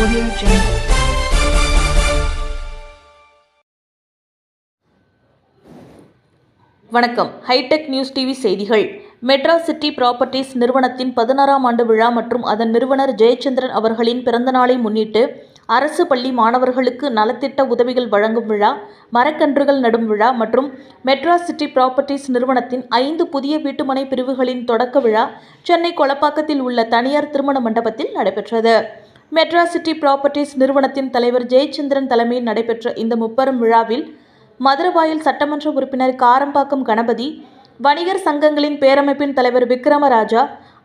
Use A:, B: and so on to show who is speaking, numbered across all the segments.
A: Audio Jungle.
B: வணக்கம். Hitech news TV செய்திகள். Madras city properties நிறுவனத்தின் 16ஆம் ஆண்டு விழா மற்றும் அதன் நிறுவனர் ஜெயச்சந்திரன் அவர்களின் பிறந்தநாளை முன்னிட்டு அரசு பள்ளி மாணவர்களுக்கு நலத்திட்ட உதவிகள் வழங்கும் விழா, மரக்கன்றுகள் நடும் விழா மற்றும் மெட்ராஸ் சிட்டி ப்ராப்பர்ட்டிஸ் நிறுவனத்தின் 5 புதிய வீட்டுமனை பிரிவுகளின் தொடக்க விழா சென்னை கொளப்பாக்கத்தில் உள்ள தனியார் திருமண மண்டபத்தில் நடைபெற்றது. மெட்ராஸ் சிட்டி ப்ராப்பர்ட்டிஸ் நிறுவனத்தின் தலைவர் ஜெயச்சந்திரன் தலைமையில் நடைபெற்ற இந்த முப்பெரும் விழாவில் மதுரவாயல் சட்டமன்ற உறுப்பினர் காரம்பாக்கம் கணபதி, வணிகர் சங்கங்களின் பேரமைப்பின் தலைவர் விக்ரமராஜா,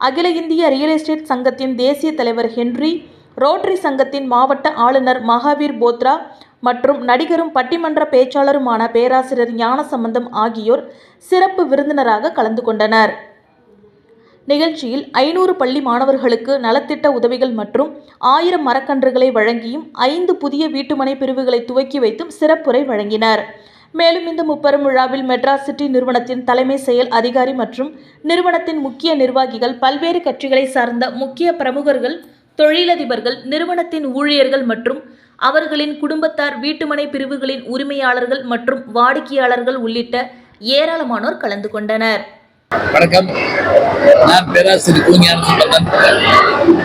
B: அகில இந்திய ரியல் எஸ்டேட் சங்கத்தின் தேசிய தலைவர் ஹென்றி, ரோட்டரி சங்கத்தின் மாவட்ட ஆளுநர் மகாவீர் போத்ரா மற்றும் நடிகரும் பட்டிமன்ற பேச்சாளருமான பேராசிரியர் ஞானசம்பந்தம் ஆகியோர் சிறப்பு விருந்தினராக கலந்து கொண்டனர். நிகழ்ச்சியில் 500 பள்ளி மாணவர்களுக்கு நலத்திட்ட உதவிகள் மற்றும் 1000 மரக்கன்றுகளை வழங்கியும் 5 புதிய வீட்டுமனை பிரிவுகளை துவக்கி வைத்தும் சிறப்புரை வழங்கினர். மேலும் இந்த முப்பெரும் விழாவில் மெட்ராஸ் சிட்டி நிறுவனத்தின் தலைமை செயல் அதிகாரி மற்றும் நிறுவனத்தின் முக்கிய நிர்வாகிகள், பல்வேறு கட்சிகளை சார்ந்த முக்கிய பிரமுகர்கள், தொழிலதிபர்கள், நிறுவனத்தின் ஊழியர்கள் மற்றும் அவர்களின் குடும்பத்தார், வீட்டுமனை பிரிவுகளின் உரிமையாளர்கள் மற்றும் வாடிக்கையாளர்கள் உள்ளிட்ட ஏராளமானோர் கலந்து கொண்டனர்.
C: வணக்கம். நான் பேராசிரியர் ஞானசம்பந்தன்.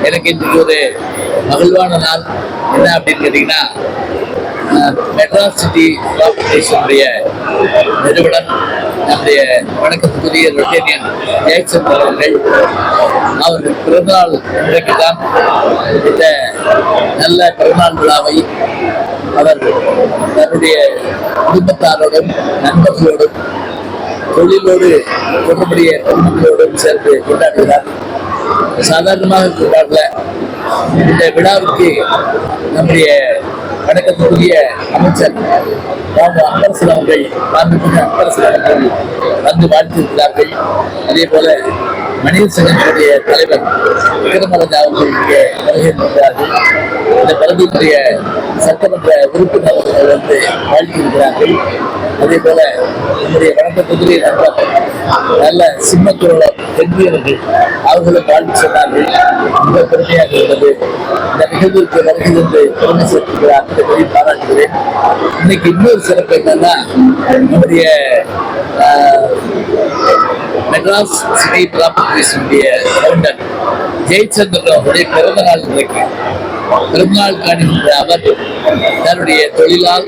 C: எனக்கு இன்றைக்கு ஒரு மகிழ்வான நாள். என்ன அப்படின்னு கேட்டீங்கன்னா, மெட்ராஸ் சிட்டி ப்ராப்பர்ட்டிஸுடைய நிறுவனர் நம்முடைய வணக்கத்துக்குரிய ரொட்டேரியன் ஜெயச்சந்திரன் அவர்கள், அவர் பிறந்தநாள் இன்றைக்கு தான். இந்த நல்ல பிறந்தநாள் விழாவை அவர் தன்னுடைய குடும்பத்தாரோடும் நண்பர்களோடும் தொழிலோடு தொடர்புடைய குடும்பங்களோடும் சேர்ந்து கொண்டாடுகிறார். சாதாரணமாக கொண்டாடல. இந்த விழாவுக்கு நம்முடைய வணக்கத்துக்குரிய அமைச்சர் அன்பரசன் அவர்கள் வந்து வாழ்த்திருக்கிறார்கள். அதே போல மனிதர் சங்கத்தினுடைய தலைவர் விக்ரமராஜா அவர்கள் இங்கே வருகிறார்கள். இந்த பகுதியினுடைய சட்டமன்ற உறுப்பினர்கள் வந்து வாழ்த்தியிருக்கிறார்கள். அதே போல நம்முடைய வணக்கத்துக்குரிய நண்பர் நல்ல சிம்மத்தோழர் தென்பியர்கள் அவர்களும் வாழ்த்து சொன்னார்கள். மிக பெருமையாக இருந்தது. இந்த நிகழ்வுக்கு வருகிறது பெருமை சேர்த்திருக்கிறார் என்பதை பாராட்டுகிறேன். இன்னைக்கு இன்னொரு சிறப்பு என்னன்னா, நம்முடைய மெட்ராஸ் சிட்டி ப்ராப்பர்ட்டிஸுடைய ஃபவுண்டர் ஜெயச்சந்திரன் அவருடைய பிறந்த நாள் இன்றைக்கு. பிறந்தநாள் காணுகின்ற அவர் தன்னுடைய தொழிலால்,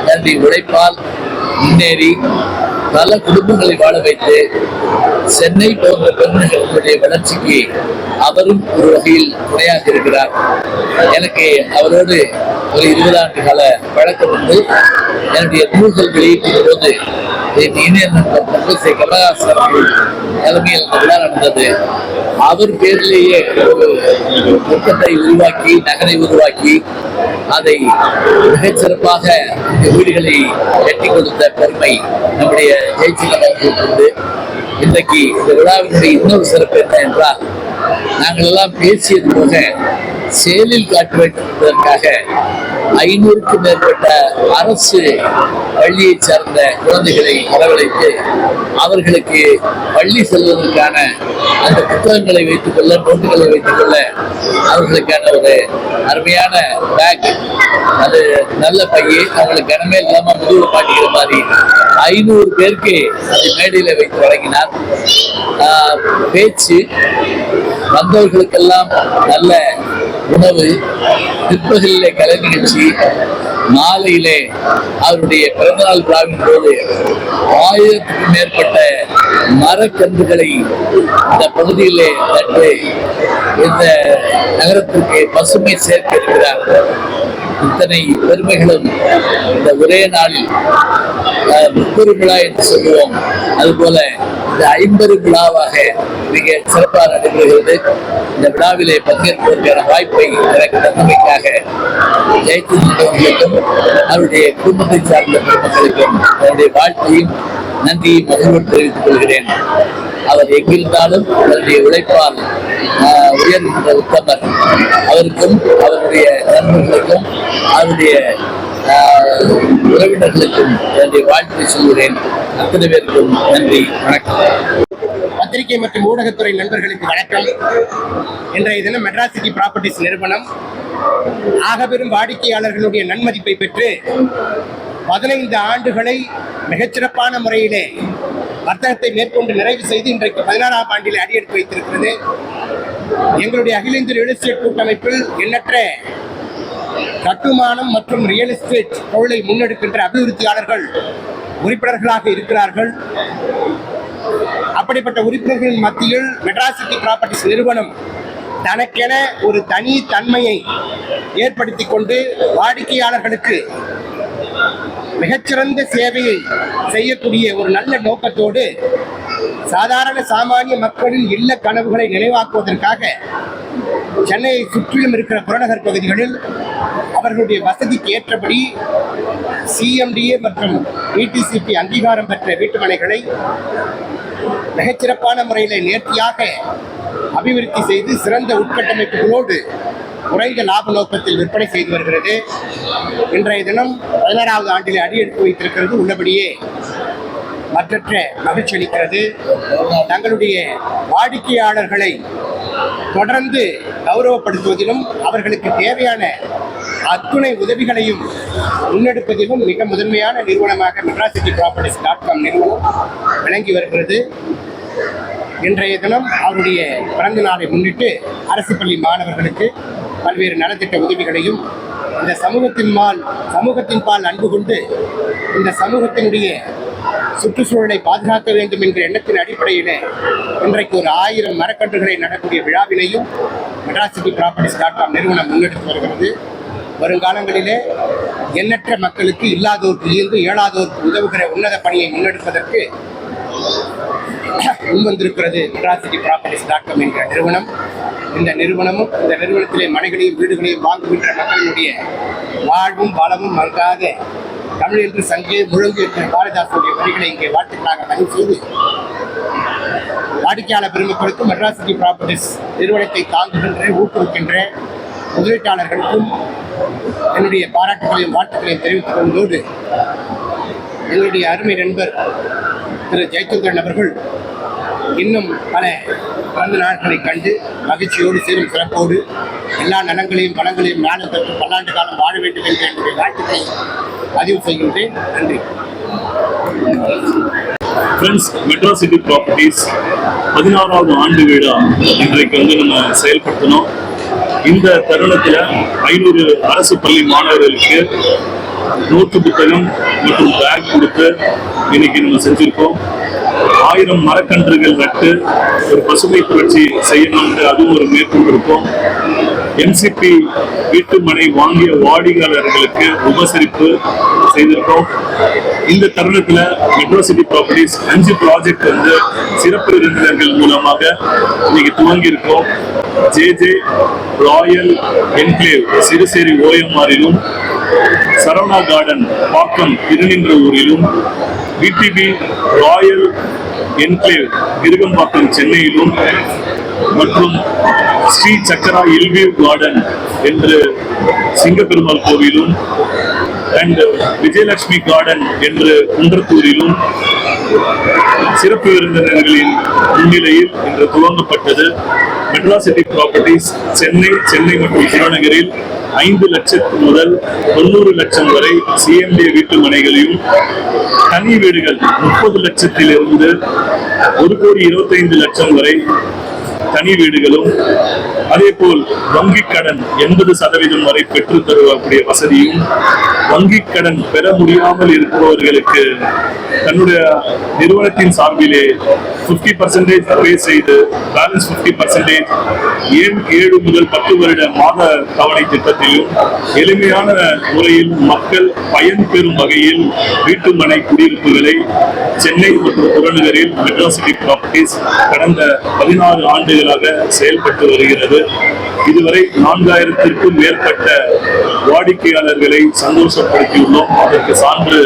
C: தன்னுடைய உழைப்பால் முன்னேறி பல குடும்பங்களை வாழ வைத்து சென்னை போன்ற பெருநகரங்களுடைய வளர்ச்சிக்கு அவரும் ஒரு வகையில் துணையாக இருக்கிறார். எனக்கு அவரோடு ஒரு 20 ஆண்டு கால பழக்கம் உண்டு. என்னுடைய நூல்கள் வெளியிட்டிருந்த போது இணையர் நண்பர் ப்ரொஃபசர் கமலஹாசன் அவர்கள் தலைமையில் அந்த விழா நடந்தது. அவர் பேரிலேயே ஒரு புத்தகத்தை உருவாக்கி, நகரை உருவாக்கி, அதை மிகச்சிறப்பாக இந்த வீடுகளை கட்டி கொடுத்த பெருமை நம்முடைய ஜெயச்சந்திரன் அவர்களுக்கு. இன்றைக்கு இந்த விழாவினுடைய இன்னொரு சிறப்பு என்ன என்றால், நாங்கள் எல்லாம் பேசியது போக செயலில் காட்ட வேண்டும் என்பதற்காக 500க்கும் மேற்பட்ட அரசு பள்ளியை சார்ந்த குழந்தைகளை வரவழைத்து அவர்களுக்கு பள்ளி செல்வதற்கான அந்த புத்தகங்களை வைத்துக் கொள்ள, நோட்டுகளை வைத்துக் கொள்ள அவர்களுக்கான ஒரு அருமையான பேக், அது நல்ல பையை அவங்களுக்கு கனமே இல்லாம முதுகு பாட்டிக்கிற மாதிரி 500 பேருக்கு அந்த மேடையில வைத்து வழங்கினார். பேச்சு, வந்தவர்களுக்கெல்லாம் நல்ல உணவு, பிற்பகலிலே கலை நிகழ்ச்சி, மாலையிலே அவருடைய பிறந்தநாள் விழாவின் போது 1000க்கும் மேற்பட்ட மரக்கன்றுகளை இந்த பகுதியிலே நட்டு இந்த நகரத்திற்கு பசுமை சேர்க்க இருக்கிறார். இத்தனை பெருமைகளும் இந்த ஒரே நாளில் முப்பெரு விழா என்று சொல்லுவோம். அதுபோல இந்த 50 விழாவாக மிக சிறப்பாக நடைபெறுகிறது. இந்த விழாவிலே பங்கேற்பதற்கான வாய்ப்பை எனக்கு தந்தமைக்காக ஜெயச்சந்திரன் அவருடைய குடும்பத்தை சார்ந்த பெருமக்களுக்கும் அவருடைய வாழ்க்கையும் நன்றியை மகிழ்வோடு தெரிவித்துக் கொள்கிறேன். அவர் எங்கிருந்தாலும் அவருடைய உழைப்பால் உயர்கின்ற உத்தமர். அவருக்கும் அவருடைய நண்பர்களுக்கும் அவருடைய உறவினர்களுக்கும் என்னுடைய வாழ்த்தை சொல்கிறேன். அத்தனை பேருக்கும் நன்றி, வணக்கம்.
D: பத்திரிகை மற்றும் ஊடகத்துறை நண்பர்களுக்கு வணக்கம். இன்றைய தினம் மெட்ராஸ் சிட்டி ப்ராப்பர்ட்டிஸ் நிறுவனம்
A: ஆகப்பெரும் வாடிக்கையாளர்களுடைய நன்மதிப்பை பெற்று 15 ஆண்டுகளை மிகச்சிறப்பான முறையிலே வர்த்தகத்தை மேற்கொண்டு நிறைவு செய்து இன்றைக்கு 16ஆம் ஆண்டில் அடியெடுத்து வைத்திருக்கிறது. எங்களுடைய அகில இந்திய ரியல் எஸ்டேட் கூட்டமைப்பில் எண்ணற்ற கட்டுமானம் மற்றும் ரியல் எஸ்டேட் தொழிலை முன்னெடுக்கின்ற அபிவிருத்தியாளர்கள் உறுப்பினர்களாக இருக்கிறார்கள். அப்படிப்பட்ட உறுப்பினர்களின் மத்தியில் மெட்ராஸ் சிட்டி ப்ராப்பர்ட்டிஸ் நிறுவனம் தனக்கென ஒரு தனி தன்மையை ஏற்படுத்தி கொண்டு வாடிக்கையாளர்களுக்கு மிகச்சிறந்த சேவையை செய்யக்கூடிய ஒரு நல்ல நோக்கத்தோடு சாதாரண சாமானிய மக்களின் இல்ல கனவுகளை நினைவாக்குவதற்காக சென்னையை சுற்றிலும் இருக்கிற புறநகர் பகுதிகளில் அவர்களுடைய வசதிக்கு ஏற்றபடி CMDA மற்றும் ETCP அங்கீகாரம் பெற்ற வீட்டுமனைகளை மிகச்சிறப்பான முறையில் நேர்த்தியாக அபிவிருத்தி செய்து சிறந்த உட்கட்டமைப்புகளோடு குறைந்த லாப நோக்கத்தில் விற்பனை செய்து வருகிறது. இன்றைய தினம் 16வது ஆண்டில் அடியெடுத்து வைத்திருக்கிறது. உள்ளபடியே மற்றற்ற மகிழ்ச்சி அளிக்கிறது. தங்களுடைய வாடிக்கையாளர்களை தொடர்ந்து கௌரவப்படுத்துவதிலும் அவர்களுக்கு தேவையான அத்துணை உதவிகளையும் முன்னெடுப்பதிலும் மிக முதன்மையான நிறுவனமாக மெட்ராஸ் சிட்டி ப்ராப்பர்ட்டிஸ்.com நிறுவனம் விளங்கி வருகிறது. இன்றைய தினம் அவருடைய பிறந்த நாளை முன்னிட்டு அரசு பள்ளி மாணவர்களுக்கு பல்வேறு நலத்திட்ட உதவிகளையும் இந்த சமூகத்தின் பால் அன்பு கொண்டு இந்த சமூகத்தினுடைய சுற்றுச்சூழலை பாதுகாக்க வேண்டும் என்ற எண்ணத்தின் அடிப்படையில் இன்றைக்கு ஒரு 1000 மரக்கன்றுகளை நடக்கூடிய விழாவினையும் மெட்ராஸ் சிட்டி ப்ராப்பர்ட்டிஸ்.com நிறுவனம் முன்னெடுத்து வருகிறது. வருங்காலங்களிலே எண்ணற்ற மக்களுக்கு இல்லாதோருக்கு இயந்து இயலாதோருக்கு உதவுகிற உன்னத பணியை முன்னெடுப்பதற்கு முன்வந்திருக்கிறது மெட்ராஸ் சிட்டி ப்ராப்பர்ட்டிஸ்.com என்ற நிறுவனம். இந்த நிறுவனத்திலே மனைகளையும் வீடுகளையும் வாங்குகின்ற மக்களினுடைய வாழ்வும் வளமும் மங்காத தமிழ் என்று சங்கே முழங்கு என்ற பாரதிதாசனுடைய வரிகளை இங்கே வாழ்த்துக்களாக பதிவு செய்து வாடிக்கையாளர் பெருமக்களுக்கும் மெட்ராஸ் சிட்டி ப்ராப்பர்ட்டிஸ் நிறுவனத்தை தாங்குகின்ற ஊக்குவிக்கின்ற முதலீட்டாளர்களுக்கும் என்னுடைய பாராட்டுகளையும் வாழ்த்துக்களையும் தெரிவித்துக் கொண்டோடு எங்களுடைய அருமை நண்பர் திரு ஜெயச்சந்திரன் அவர்கள் இன்னும் பல பிறந்த நாட்களை கண்டு மகிழ்ச்சியோடு சீரும் சிறப்போடு எல்லா நலங்களையும் வளங்களையும் நாளும் பெற்று பல்லாண்டு காலம் வாழ வேண்டும் என்ற என்னுடைய வாழ்த்துக்களை பதிவு செய்கின்றேன். நன்றி.
D: ஃப்ரெண்ட்ஸ், மெட்ராஸ் சிட்டி ப்ராப்பர்ட்டிஸ் 16வது ஆண்டு விழா இன்றைக்கு நம்ம செயல்படுத்தணும். இந்த தருணத்தில் 500 அரசு பள்ளி மாணவர்களுக்கு நோட்டு புத்தகம் மற்றும் பேக் கொடுத்து இன்னைக்கு நம்ம செஞ்சிருக்கோம். 1000 மரக்கன்றுகள் நட்டு ஒரு பசுமை புரட்சி செய்யணும்னு அதுவும் ஒரு மேற்கொண்டிருக்கோம். MCP வீட்டு மனை வாங்கிய வாடிக்கையாளர்களுக்கு உபசரிப்பு செய்திருக்கோம். இந்த தருணத்தில் மெட்ராஸ் சிட்டி ப்ராப்பர்ட்டிஸ் 5 ப்ராஜெக்ட் சிறப்பு விருந்தினர்கள் மூலமாக இன்னைக்கு துவங்கி இருக்கோம். JJ ராயல் என்க்ளேவ் சிறுசேரி OMRலும், சரவணா கார்டன் பாக்கம் திருநின்ற ஊரிலும், VTB ராயல் என்க்ளேவ் விருகம்பாக்கம் சென்னையிலும் மற்றும் ஸ்ரீ சக்கரா எல்வியூ கார்டன் என்று சிங்கப்பெருமாள் கோவிலும் அண்ட் விஜயலட்சுமி கார்டன் என்று குன்றத்தூரிலும் சிறப்பு விருந்தினர்களின் முன்னிலையில் இன்று துவங்கப்பட்டது. மெட்ராஸ் சிட்டி ப்ராப்பர்ட்டிஸ் சென்னை மற்றும் புறநகரில் 5 லட்சம் முதல் 90 லட்சம் வரை CMDA வீட்டு மனைகளையும், தனி வீடுகள் 30 லட்சத்திலிருந்து 1,25 லட்சம் வரை தனி வீடுகளும், அதே போல் வங்கி கடன் 80% வரை பெற்று தருவக்கூடிய வசதியும், வங்கி கடன் பெற முடியாமல் இருப்பவர்களுக்கு தன்னுடைய நிறுவனத்தின் சார்பிலே 50% பே செய்து பேலன்ஸ் 50% 7 முதல் 10 வருட மாத தவணை திட்டத்திலும் எளிமையான முறையில் மக்கள் பயன்பெறும் வகையில் வீட்டு மனை குடியிருப்புகளை சென்னை மற்றும் புறநகரில் மெட்ராஸ் சிட்டி ப்ராப்பர்ட்டிஸ் கடந்த 16 ஆண்டுகளாக செயல்பட்டு வருகிறது. இதுவரை 4000த்திற்கும் மேற்பட்ட வாடிக்கையாளர்களை சந்தோஷப்படுத்தியுள்ளோம். அதற்கு சான்று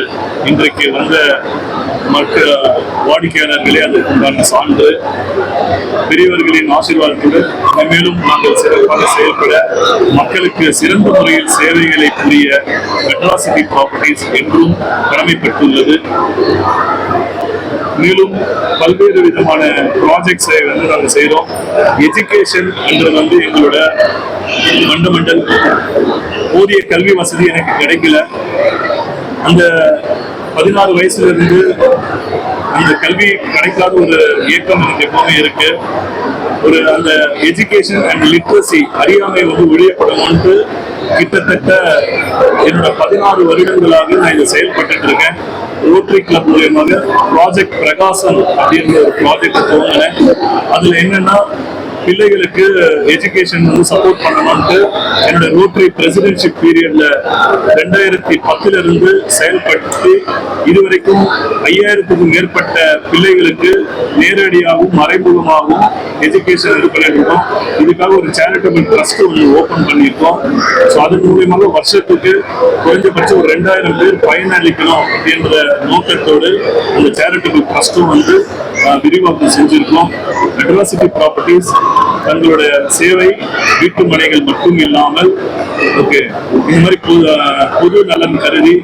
D: இன்றைக்கு வந்த வாடிக்கையாளர்களே அதற்குண்டான சான்று. பெரியவர்களின் ஆசீர்வாதத்துடன் மேலும் நாங்கள் சிறப்பாக செயல்பட மக்களுக்கு சிறந்த முறையில் சேவைகளை புரிய மெட்ராஸ் சிட்டி ப்ராப்பர்ட்டிஸ் என்றும் கடமைப்பட்டுள்ளது. மேலும் பல்வேறு விதமான ப்ராஜெக்ட்ஸை வந்து நாங்கள் செய்கிறோம். எஜுகேஷன் என்றது வந்து எங்களோட ஃபண்டமெண்டல். போதிய கல்வி வசதி எனக்கு கிடைக்கல. அந்த 16 வயசுல இருந்து அந்த கல்வி கிடைக்காத ஒரு இயக்கம் எனக்கு எப்பவுமே இருக்கு. அந்த எஜுகேஷன் அண்ட் லிட்ரஸி, அறியாமை வந்து ஒழியப்படணும்னு கிட்டத்தட்ட என்னோட 16 வருடங்களாக நான் இதை செயல்பட்டு இருக்கேன். ரோட்டரி கிளப் மூலியமாக ப்ராஜெக்ட் பிரகாசம் அப்படின்ற ஒரு ப்ராஜெக்ட் துவங்கினேன். அதுல என்னன்னா, பிள்ளைகளுக்கு எஜுகேஷன் வந்து சப்போர்ட் பண்ணணும்ட்டு என்னோட ரோட்டரி பிரசிடென்ஷிப் பீரியட்ல 2010 இருந்து செயல்படுத்தி இதுவரைக்கும் 5000க்கும் மேற்பட்ட பிள்ளைகளுக்கு நேரடியாகவும் மறைமுகமாகவும் எஜுகேஷன் இது பண்ணியிருக்கோம். இதுக்காக ஒரு சேரிட்டபிள் ட்ரஸ்ட் ஒன்று ஓபன் பண்ணியிருக்கோம். ஸோ அதன் மூலியமாக வருஷத்துக்கு குறைஞ்சபட்சம் ஒரு 2000 பேர் பயனளிக்கணும் அப்படின்ற நோக்கத்தோடு அந்த சேரிட்டபிள் ட்ரஸ்ட்டும் வந்து விரிவாக்கம் செஞ்சிருக்கோம். மெட்ராசிட்டி ப்ராப்பர்ட்டிஸ் தங்களுடைய சேவை வீட்டு மனைகள் மட்டும் இல்லாமல் இந்த மாதிரி பொது நலன் கருதி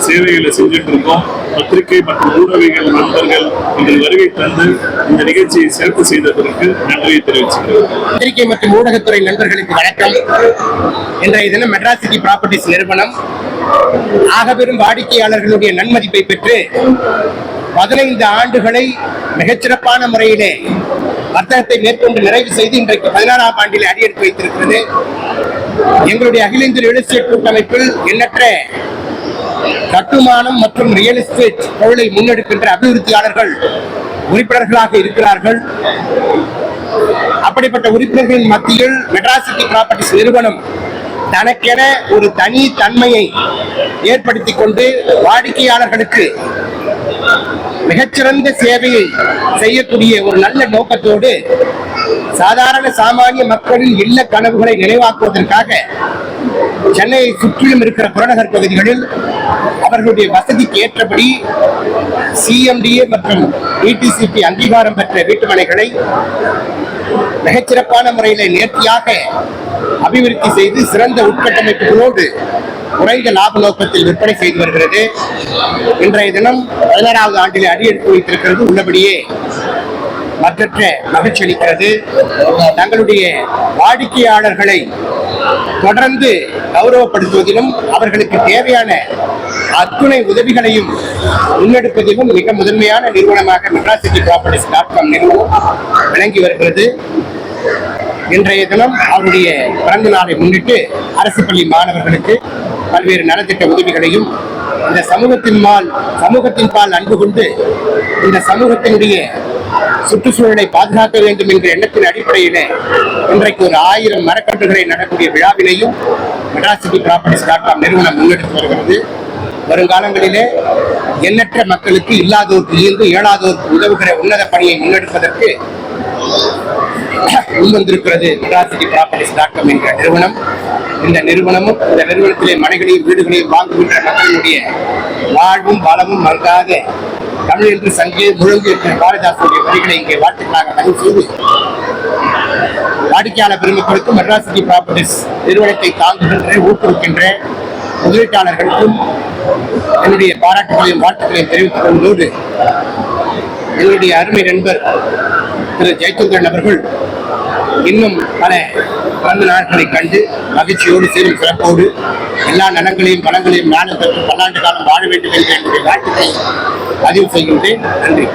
D: சேவைகளை செஞ்சுட்டு இருக்கோம். பத்திரிகை மற்றும் ஊடகங்கள் நண்பர்கள் எங்கள் வருகை தந்து இந்த நிகழ்ச்சியை சிறப்பு செய்ததற்கு நன்றியை தெரிவிச்சுக்கிறேன்.
A: பத்திரிகை மற்றும் ஊடகத்துறை நண்பர்களுக்கு வணக்கம். இன்றைய தினம் மெட்ராசிட்டி ப்ராப்பர்ட்டிஸ் நிறுவனம் ஆகப்பெரும் வாடிக்கையாளர்களுடைய நன்மதிப்பை பெற்று 15 ஆண்டுகளை மிகச்சிறப்பான முறையிலே வர்த்தகத்தை மேற்கொண்டு நிறைவு செய்து இன்றைக்கு 16ஆம் ஆண்டில் அடியெடுத்து வைத்திருக்கிறது. எங்களுடைய அகில இந்திய ரியல் எஸ்டேட் கூட்டமைப்பில் எண்ணற்ற கட்டுமானம் மற்றும் ரியல் எஸ்டேட் தொழிலை முன்னெடுக்கின்ற அபிவிருத்தியாளர்கள் உறுப்பினர்களாக இருக்கிறார்கள். அப்படிப்பட்ட உறுப்பினர்களின் மத்தியில் மெட்ராசிட்டி ப்ராப்பர்ட்டிஸ் நிறுவனம் தனக்கென ஒரு தனி தன்மையை ஏற்படுத்திக் கொண்டு வாடிக்கையாளர்களுக்கு மிகச்சிறந்த சேவையை செய்யக்கூடிய ஒரு நல்ல நோக்கத்தோடு சாதாரண சாமானிய மக்களின் இல்ல கனவுகளை நினைவாக்குவதற்காக சென்னையை சுற்றிலும் இருக்கிற புறநகர் பகுதிகளில் அவர்களுடைய வசதிக்கு ஏற்றபடி CMDA மற்றும் ETCP அங்கீகாரம் பெற்ற வீட்டுமனைகளை மிகச்சிறப்பான முறையில் நேர்த்தியாக அபிவிருத்தி செய்து சிறந்த உட்கட்டமைப்புகளோடு குறைந்த லாப நோக்கத்தில் விற்பனை செய்து வருகிறது. இன்றைய தினம் 16வது ஆண்டில் அடியெடுத்து வைத்திருக்கிறது. உள்ளபடியே மற்றற்ற மகிழ்ச்சி அளிக்கிறது. தங்களுடைய வாடிக்கையாளர்களை தொடர்ந்து கௌரவப்படுத்துவதிலும் அவர்களுக்கு தேவையான அத்துணை உதவிகளையும் முன்னெடுப்பதிலும் மிக முதன்மையான நிறுவனமாக மெட்ராசிட்டி ப்ராப்பர்ட்டிஸ்.com நிறுவனம் விளங்கி வருகிறது. இன்றைய தினம் அவருடைய பிறந்த நாளை முன்னிட்டு அரசு பள்ளி மாணவர்களுக்கு பல்வேறு நலத்திட்ட உதவிகளையும் இந்த சமூகத்தின் பால் அன்பு கொண்டு இந்த சமூகத்தினுடைய சுற்றுச்சூழலை பாதுகாக்க வேண்டும் என்ற எண்ணத்தின் அடிப்படையிலே இன்றைக்கு ஒரு 1000 மரக்கன்றுகளை நடக்கூடிய விழாவினையும் மெட்ராசிட்டி ப்ராப்பர்ட்டிஸ்.com நிறுவனம் முன்னெடுத்து வருகிறது. வருங்காலங்களிலே எண்ணற்ற மக்களுக்கு இல்லாதோருக்கு இருந்து இயலாதோருக்கு உதவுகிற உன்னத பணியை முன்னெடுப்பதற்கு முன்வந்திருக்கிறது மெட்ராசிட்டி ப்ராப்பர்ட்டிஸ்.com என்ற நிறுவனம். இந்த நிறுவனத்திலே மனைகளையும் வீடுகளையும் வாங்குகின்ற மக்களுடைய வாழ்வும் வளமும் மங்காத தமிழ் என்று சங்கே முழங்கு என்ற பாரதிதாசனுடைய வரிகளை இங்கே வாழ்த்துக்களாக பதிவு செய்து வாடிக்கையாளர் பெருமக்களுக்கு மெட்ராசிட்டி ப்ராப்பர்ட்டிஸ் நிறுவனத்தை தாங்குகின்ற ஊக்குவிக்கின்ற முதலீட்டாளர்களுக்கும் என்னுடைய பாராட்டுகளையும் வாழ்த்துக்களையும் தெரிவித்துக் கொள்வதோடு என்னுடைய அருமை நண்பர் திரு ஜெயச்சந்திரன் அவர்கள் இன்னும் பல பிறந்த நாட்களை கண்டு மகிழ்ச்சியோடு சேரும் சிறப்போடு எல்லா நலங்களையும் வளங்களையும் நானும் பெற்று பல்லாண்டு காலம் வாழ வேண்டும் என்ற என்னுடைய வாழ்த்துக்களை பதிவு செய்கின்றேன். நன்றி.